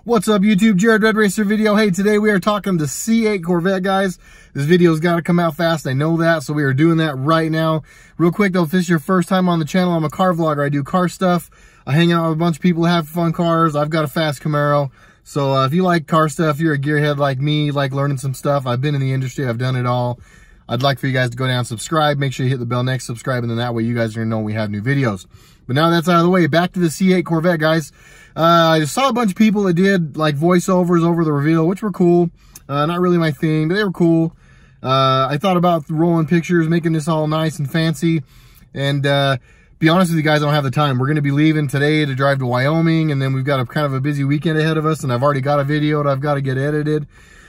What's up YouTube, Jared RedRacer video. Hey, today we are talking the C8 Corvette, guys. This video's got to come out fast, I know that, so we are doing that right now. Real quick though, if this is your first time on the channel, I'm a car vlogger. I do car stuff. I hang out with a bunch of people who have fun cars. I've got a fast Camaro. So if you like car stuff, you're a gearhead like me, like learning some stuff. I've been in the industry, I've done it all. I'd like for you guys to go down and subscribe. Make sure you hit the bell next, subscribe, and then that way you guys are gonna know when we have new videos. But now that's out of the way, back to the C8 Corvette, guys. I saw a bunch of people that did like voiceovers over the reveal, which were cool. Not really my thing, but they were cool. I thought about rolling pictures, making this all nice and fancy. And be honest with you guys, I don't have the time. We're going to be leaving today to drive to Wyoming, and then we've got a kind of a busy weekend ahead of us, and I've already got a video that I've got to get edited.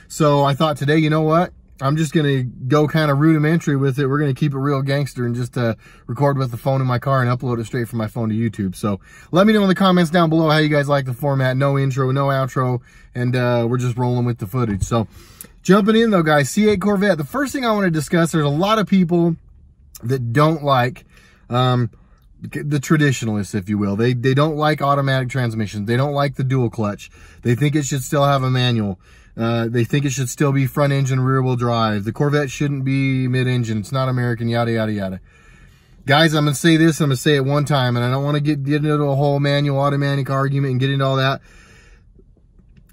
So I thought today, you know what? I'm just going to go kind of rudimentary with it. We're going to keep it real gangster and just record with the phone in my car and upload it straight from my phone to YouTube. So let me know in the comments down below how you guys like the format. No intro, no outro, and we're just rolling with the footage. So jumping in though, guys, C8 Corvette. The first thing I want to discuss, there's a lot of people that don't like the traditionalists, if you will. They don't like automatic transmissions. They don't like the dual clutch. They think it should still have a manual. They think it should still be front engine, rear wheel drive. The Corvette shouldn't be mid-engine. It's not American, yada, yada, yada. Guys, I'm going to say this, I'm going to say it one time, and I don't want to get into a whole manual automatic argument and get into all that.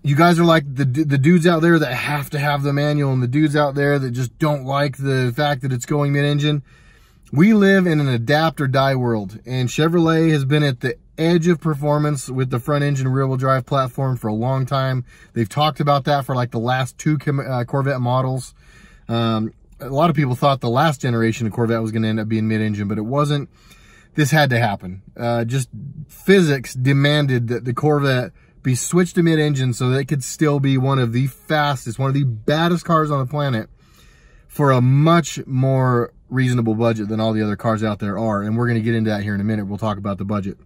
You guys are like the dudes out there that have to have the manual, and the dudes out there that just don't like the fact that it's going mid-engine. We live in an adapt or die world, and Chevrolet has been at the edge of performance with the front engine rear wheel drive platform for a long time. They've talked about that for like the last two Corvette models. A lot of people thought the last generation of Corvette was going to end up being mid-engine, but it wasn't. This had to happen. Just physics demanded that the Corvette be switched to mid-engine so that it could still be one of the fastest, one of the baddest cars on the planet for a much more reasonable budget than all the other cars out there are. And we're going to get into that here in a minute. We'll talk about the budget.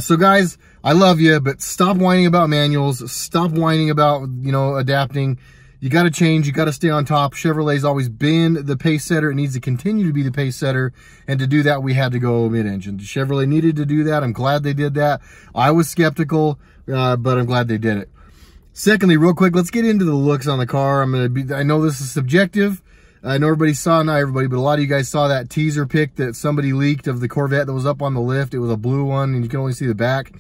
So guys, I love you, but stop whining about manuals. Stop whining about, you know, adapting. You got to change. You got to stay on top. Chevrolet's always been the pace setter. It needs to continue to be the pace setter. And to do that, we had to go mid-engine. Chevrolet needed to do that. I'm glad they did that. I was skeptical, but I'm glad they did it. Secondly, real quick, let's get into the looks on the car. I know this is subjective. I know everybody saw, not everybody, but a lot of you guys saw that teaser pic that somebody leaked of the Corvette that was up on the lift. It was a blue one, and you can only see the back.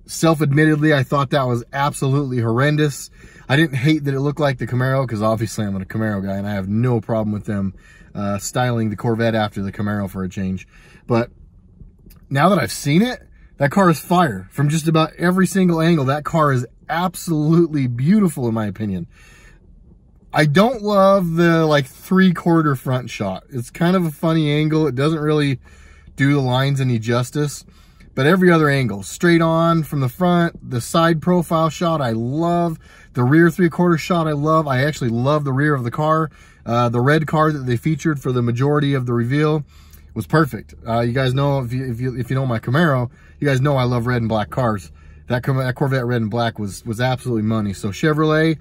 Self-admittedly, I thought that was absolutely horrendous. I didn't hate that it looked like the Camaro, because obviously I'm a Camaro guy, and I have no problem with them styling the Corvette after the Camaro for a change. But now that I've seen it, that car is fire. From just about every single angle, that car is absolutely beautiful in my opinion. I don't love the like 3/4 front shot. It's kind of a funny angle. It doesn't really do the lines any justice, but every other angle, straight on from the front, the side profile shot, I love. The rear 3/4 shot, I love. I actually love the rear of the car. The red car that they featured for the majority of the reveal was perfect. You guys know, if you know my Camaro, you guys know I love red and black cars. That Corvette red and black was absolutely money. So Chevrolet,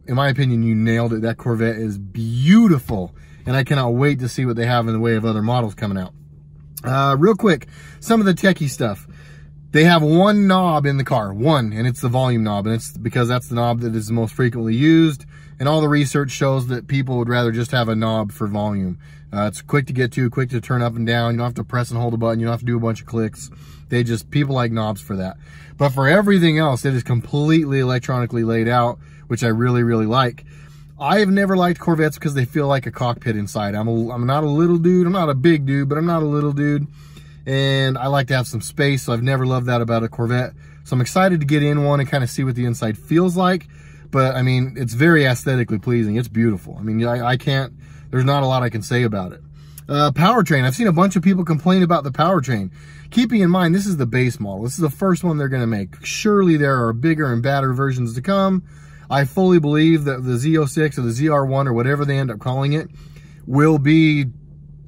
in my opinion, you nailed it. That Corvette is beautiful, and I cannot wait to see what they have in the way of other models coming out. Real quick, some of the techie stuff. They have one knob in the car, one, and it's the volume knob, and it's because that's the knob that is the most frequently used, and all the research shows that people would rather just have a knob for volume. It's quick to get to, quick to turn up and down. You don't have to press and hold a button. You don't have to do a bunch of clicks. People like knobs for that. But for everything else, it is completely electronically laid out, which I really, really like. I have never liked Corvettes because they feel like a cockpit inside. I'm not a little dude. I'm not a big dude, but I'm not a little dude. And I like to have some space, so I've never loved that about a Corvette. So I'm excited to get in one and kind of see what the inside feels like. But, I mean, it's very aesthetically pleasing. It's beautiful. I mean, there's not a lot I can say about it. Powertrain. I've seen a bunch of people complain about the powertrain. Keeping in mind, this is the base model. This is the first one they're going to make. Surely there are bigger and badder versions to come. I fully believe that the Z06 or the ZR1 or whatever they end up calling it will be,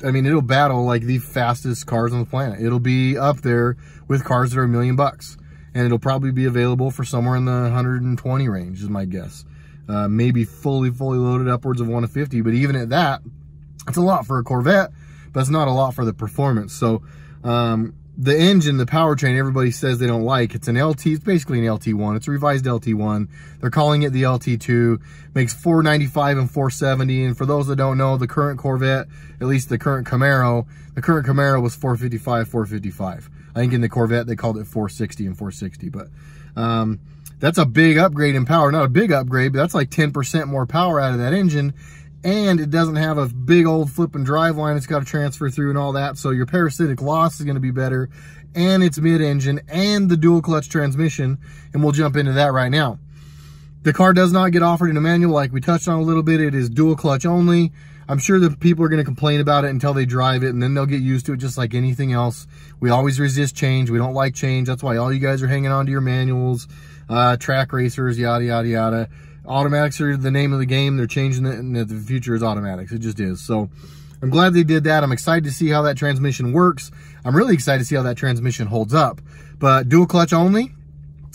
I mean, it'll battle like the fastest cars on the planet. It'll be up there with cars that are $1 million. And it'll probably be available for somewhere in the 120 range is my guess. Maybe fully loaded upwards of 150, but even at that, it's a lot for a Corvette, but it's not a lot for the performance. So the engine, the powertrain, everybody says they don't like. It's an LT, it's basically an LT1. It's a revised LT1. They're calling it the LT2. Makes 495 and 470. And for those that don't know, the current Corvette, at least the current Camaro was 455, 455. I think in the Corvette, they called it 460 and 460. But that's a big upgrade in power. Not a big upgrade, but that's like 10% more power out of that engine. And it doesn't have a big old flipping drive line it's got to transfer through and all that. So your parasitic loss is going to be better. And it's mid-engine and the dual clutch transmission. And we'll jump into that right now. The car does not get offered in a manual like we touched on a little bit. It is dual clutch only. I'm sure that people are going to complain about it until they drive it, and then they'll get used to it just like anything else. We always resist change. We don't like change. That's why all you guys are hanging on to your manuals, track racers, yada, yada, yada. Automatics are the name of the game. They're changing it, and the future is automatics. It just is. So I'm glad they did that. I'm excited to see how that transmission works. I'm really excited to see how that transmission holds up. But dual clutch only,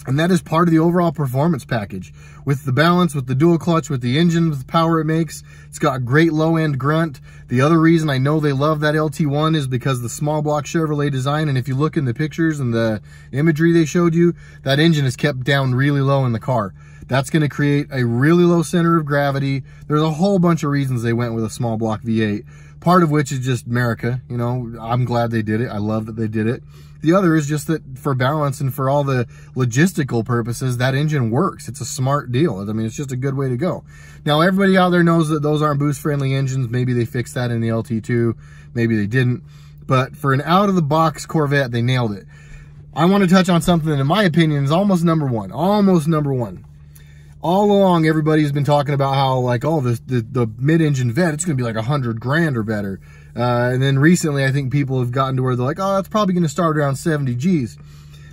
and that is part of the overall performance package. With the balance, with the dual clutch, with the engine, with the power it makes, it's got a great low-end grunt. The other reason I know they love that LT1 is because the small block Chevrolet design, and if you look in the pictures and the imagery they showed you, that engine is kept down really low in the car. That's going to create a really low center of gravity. There's a whole bunch of reasons they went with a small block V8, part of which is just America. You know, I'm glad they did it. I love that they did it. The other is just that for balance and for all the logistical purposes, that engine works. It's a smart deal. I mean, it's just a good way to go. Now, everybody out there knows that those aren't boost-friendly engines. Maybe they fixed that in the LT2. Maybe they didn't. But for an out-of-the-box Corvette, they nailed it. I want to touch on something that, in my opinion, is almost number one. Almost number one. All along, everybody's been talking about how, like, oh, the mid-engine Vette, it's going to be like 100 grand or better. And then recently, I think people have gotten to where they're like, oh, it's probably going to start around 70 G's.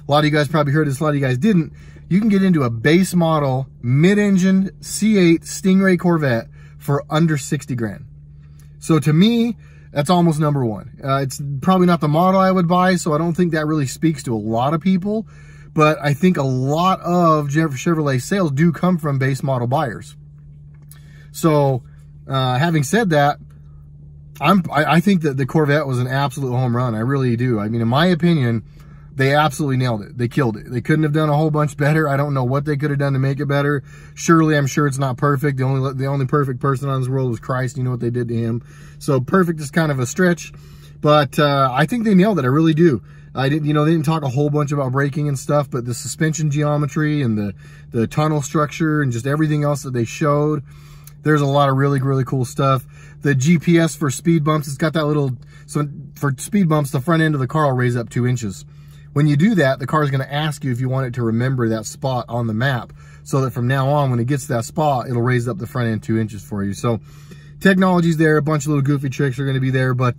A lot of you guys probably heard this, a lot of you guys didn't. You can get into a base model, mid-engine C8 Stingray Corvette for under 60 grand. So to me, that's almost number one. It's probably not the model I would buy, so I don't think that really speaks to a lot of people. But I think a lot of Chevrolet sales do come from base model buyers. So having said that, I think that the Corvette was an absolute home run. I really do. I mean, in my opinion, they absolutely nailed it. They killed it. They couldn't have done a whole bunch better. I don't know what they could have done to make it better. Surely, I'm sure it's not perfect. The only perfect person on this world was Christ. You know what they did to him. So perfect is kind of a stretch. But I think they nailed it. I really do. They didn't talk a whole bunch about braking and stuff, but the suspension geometry and the tunnel structure and just everything else that they showed, there's a lot of really, really cool stuff. The GPS for speed bumps, it's got that little, so for speed bumps, the front end of the car will raise up 2 inches. When you do that, the car is going to ask you if you want it to remember that spot on the map, so that from now on, when it gets to that spot, it'll raise up the front end 2 inches for you. So technology's there, a bunch of little goofy tricks are going to be there, but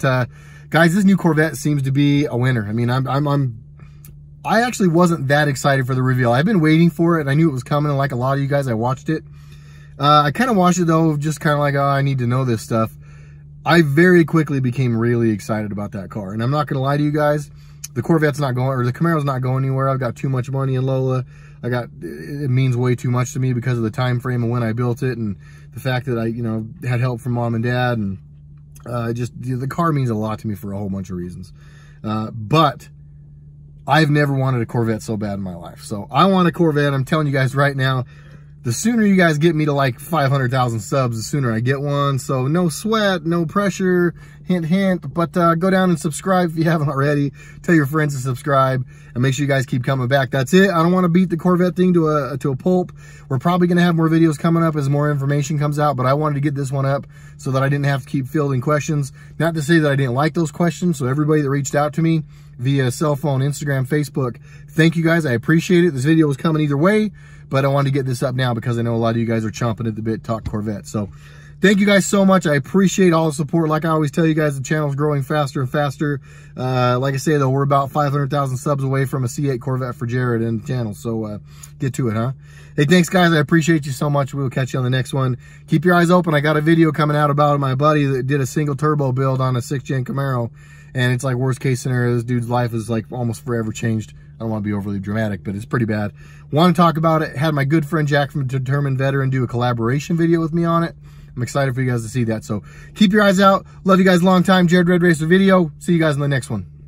guys, this new Corvette seems to be a winner. I mean, I actually wasn't that excited for the reveal. I've been waiting for it, and I knew it was coming, and like a lot of you guys, I watched it. I kind of watched it, though, just kind of like, oh, I need to know this stuff. I very quickly became really excited about that car, and I'm not going to lie to you guys. The Corvette's not going, or the Camaro's not going anywhere. I've got too much money in Lola. It means way too much to me because of the time frame and when I built it, and the fact that I, had help from mom and dad, and the car means a lot to me for a whole bunch of reasons. But I've never wanted a Corvette so bad in my life. So I want a Corvette. I'm telling you guys right now, the sooner you guys get me to like 500,000 subs, the sooner I get one. So no sweat, no pressure, hint, hint. But go down and subscribe if you haven't already. Tell your friends to subscribe, and make sure you guys keep coming back. That's it. I don't want to beat the Corvette thing to a pulp. We're probably going to have more videos coming up as more information comes out, but I wanted to get this one up so that I didn't have to keep fielding questions. Not to say that I didn't like those questions. So everybody that reached out to me via cell phone, Instagram, Facebook, thank you guys. I appreciate it. This video was coming either way, but I wanted to get this up now because I know a lot of you guys are chomping at the bit to talk Corvette. So thank you guys so much. I appreciate all the support. Like I always tell you guys, the channel is growing faster and faster. Like I say, though, we're about 500,000 subs away from a C8 Corvette for Jared in the channel. So get to it, huh? Hey, thanks, guys. I appreciate you so much. We'll catch you on the next one. Keep your eyes open. I got a video coming out about my buddy that did a single turbo build on a 6th-gen Camaro. And it's like worst case scenario, this dude's life is like almost forever changed. I don't want to be overly dramatic, but it's pretty bad. Want to talk about it. Had my good friend Jack from Determined Veteran do a collaboration video with me on it. I'm excited for you guys to see that. So keep your eyes out. Love you guys a long time. Jared RedRacer video. See you guys in the next one.